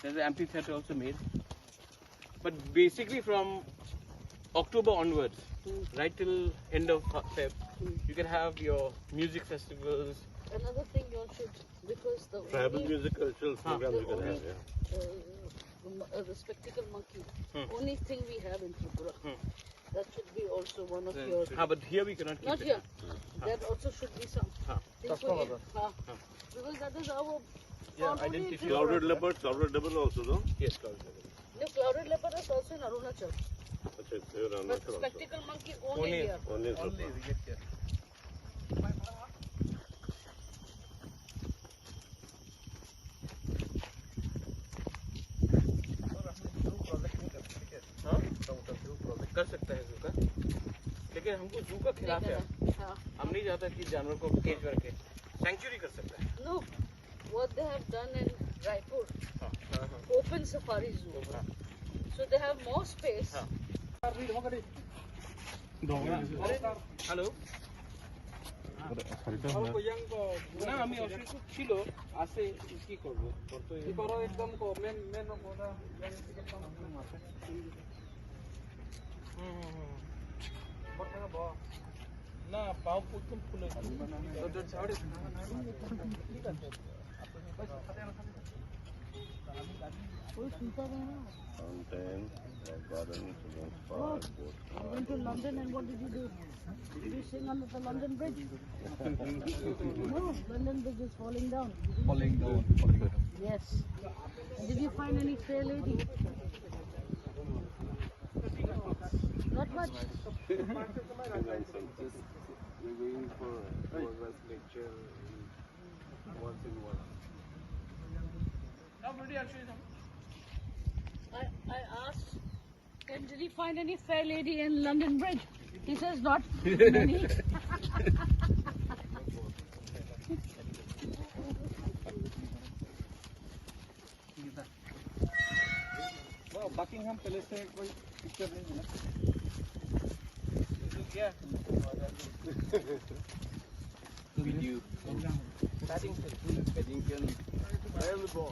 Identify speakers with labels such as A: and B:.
A: There's an amphitheatre also made. But basically from October onwards, right till end of Feb, you can have your music festivals.
B: Another thing you all should, because the
C: tribal music cultural programs you can have,
B: the spectacle monkey, only thing we have in Tripura. That should be also one of your.
A: But here we cannot keep
B: Not
A: it.
B: here. That also should be some. Because that is our.
A: Identity.
C: Clouded leopard also, no?
A: Yes, clouded leopard.
B: No, clouded leopard is also in Arunachal.
C: Okay, there are
B: But spectacle monkey only here.
C: only
A: we get here. कर सकता है जू का, लेकिन हमको जू का खिलाफ है। हम नहीं चाहता कि जानवर को केज करके सैंक्चुरी कर सकता है।
B: No, what they have done in Raipur, open safari zoo. So they have more space.
A: Hello, না আমি অসুস্থ ছিল, আসে কি করব, করতে একদম মেন মেন ওটা না পাও একদম ফুলে
C: fountain, garden, children's park,
B: I went to London and what did you do? Did you sing under the London Bridge? No, London Bridge is falling down.
A: falling down.
B: Yes. And did you find any fair lady? Not much.
C: We're going for West lecture once in one.
B: I asked, did he find any fair lady in London Bridge? He says not many.
A: Buckingham palace से कोई picture नहीं मिला। क्या? Video. Paddington. I am the boss.